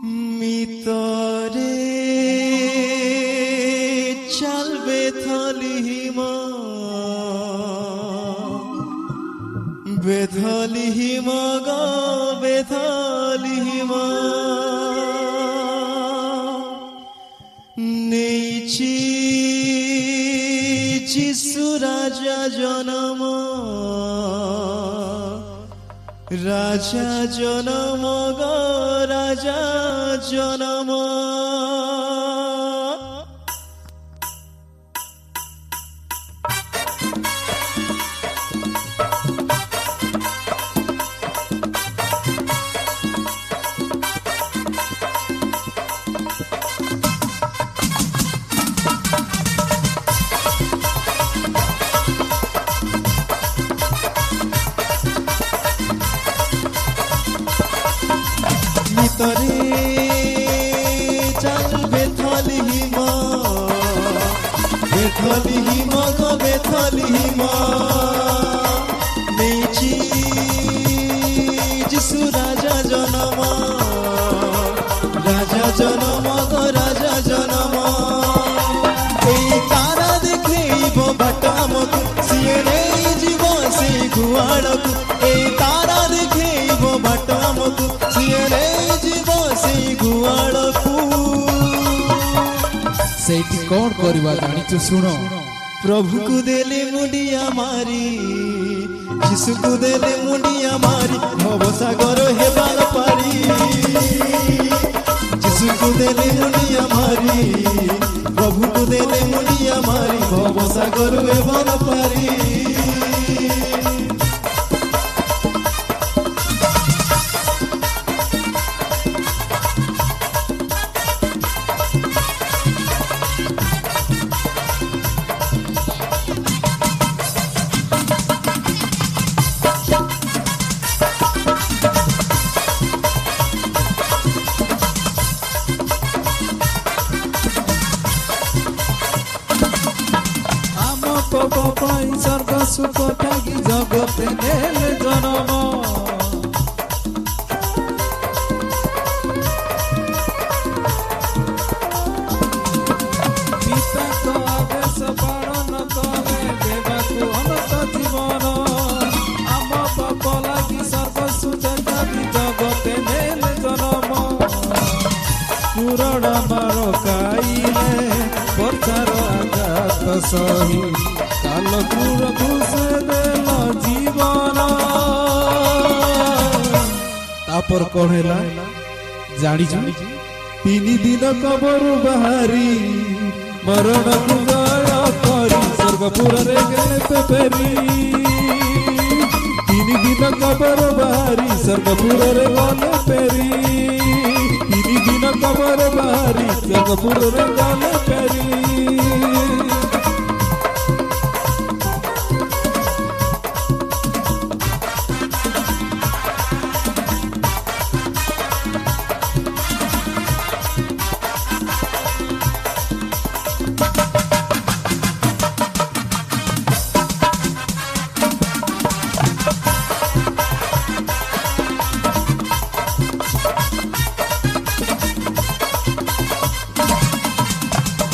মিতরে চালবে থলিহিমা বেথলিহিমা গো বেথলিহিমা নেইছি যিশু রাজা জনম রাজা জনম গো রাজা জনম ভিতরে চাল বেথলিহিমা বেথলিহিমা গো বেথলিহিমা নেইছি যিশু রাজা জনম গো রাজা জনম এই তারা দেখেইব বাটামকু সিଏ নেইଯିବ ସେ ଗୁଆଳକୁ এই তারা দেখেইব বাটামকু ସିଏ ନେଇଯିବ ସେଇ ଗୁଆଳକୁ ସେଇଠି କଣ କରିବା ଜାଣିଛୁ ଶୁଣ ପ୍ରଭୁକୁ ଦେଲେ ମୁଣ୍ଡିଆ ମାରି ଯୀଶୁକୁ ଦେଲେ ମୁଣ୍ଡିଆ ମାରି ଭବସାଗର ହେବାର ପାରି ଯୀଶୁକୁ ଦେଲେ ମୁଣ୍ଡିଆ ମାରି ପ୍ରଭୁକୁ ଦେଲେ ମୁଣ୍ଡିଆ ମାରି ଭବସାଗର ହେବାର ପାରି স্বর্গ সুখ ত্যাগী জগতে নেলে জনম পিতাଙ୍କ ଆଦେଶ ପାଳନ କରେ ଦେବାକୁ ଅନନ୍ତ ଜୀବନ ଆମ ପାପ ଲାଗି ସର୍ବସୁଖ ତ୍ୟାଗୀ ଜଗତେ ନେଲେ ଜନମ ପୁରଣ ମାର ଖାଇଲେ ବର୍ଷାର ଆଘାତ ସହି କାଲକୁରକୁ ସେ ଦେଲ ଜୀବନ ତାପରେ କଣ ହେଲା ଜାଣିଛୁ 3 ଦିନ କବରୁ ବାହାରି ମରଣକୁ ଜୟ କରି ସ୍ୱର୍ଗପୁରରେ ଗଲେ ଫେରି 3 ଦିନ କବରୁ ବାହାରି ସ୍ୱର୍ଗପୁରରେ ଗଲେ ଫେରି 3 ଦିନ କବରୁ ବାହାରି ସ୍ୱର୍ଗପୁରରେ ଗଲେ ଫେରି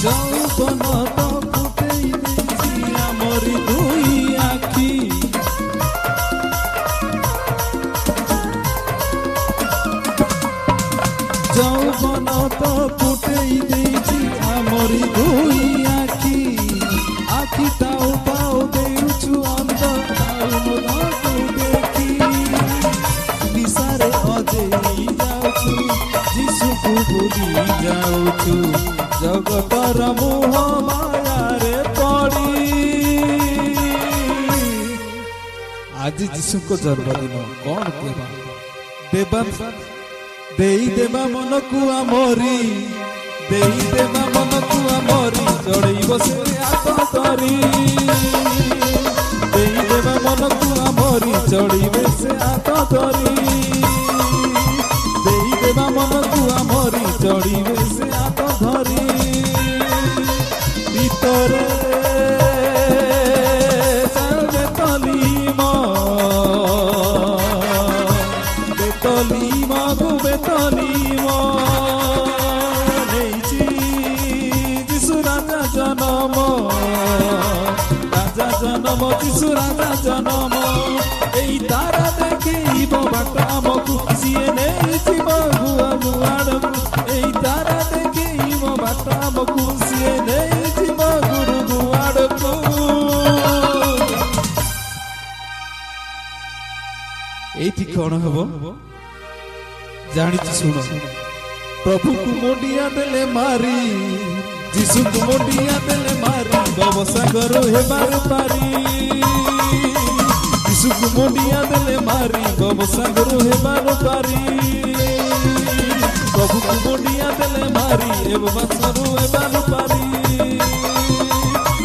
যৌবন তো ফুটেই দিয়েছি আমরি দুই আখি যৌবন তো ফুটেই দিয়েছি আমরি দুই আখি আখিটাও পাও দেউছু অন্ধ তাও মনକୁ দেখি নিশারে অজেই যাଉଛୁ যিশুକୁ ভুলি যাଉଛୁ জগতর মোহ মায়ারে পড়ি আজি যিশুଙ୍କ জন্মদিନ କଣ କହିବା ଦେବା ଦେଇଦେବା ମନକୁ ଆମରି ଦେଇଦେବା ମନକୁ ଆମରି ଚଢ଼େଇବ ସେ ହାତ ଧରି ଦେଇଦେବା ମନକୁ ଆମରି ଚଢ଼ିବେ ସେ ହାତ ଧରି ଦେଇଦେବା ମନକୁ ଆମରି ଚଢ଼ିବେ ସେ ହାତ ଧରି ভিতরে বেতলিমা গো বেতলিমা যিশু রাজা জনম এই তারা দেখেইব বাট আমকু সিয়ে নেইছিব গুয়া গুয়াড়কু এই তারা দেখেইব বাট আমকু সিয়ে নেইছিব গুরু গুয়াড়কু। এইটি কଣ হব ଜାଣିଛୁ ଶୁଣ ପ୍ରଭୁକୁ ମୁଣ୍ଡିଆ ଦେଲେ ମାରି ଯୀଶୁକୁ ମୁଣ୍ଡିଆ ଦେଲେ ମାରି ଭବସାଗର ହେବାର ପାରି ଯୀଶୁକୁ ମୁଣ୍ଡିଆ ଦେଲେ ମାରି ଭବସାଗର ହେବାର ପାରି ପ୍ରଭୁକୁ ମୁଣ୍ଡିଆ ଦେଲେ ମାରି ଭବସାଗର ହେବାର ପାରି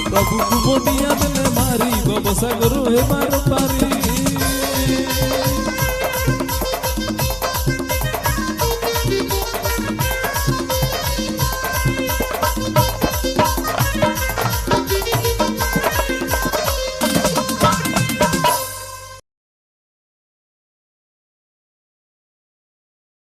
ପ୍ରଭୁକୁ ମୁଣ୍ଡିଆ ଦେଲେ ମାରି ଭବସାଗର ହେବାର ପାରି।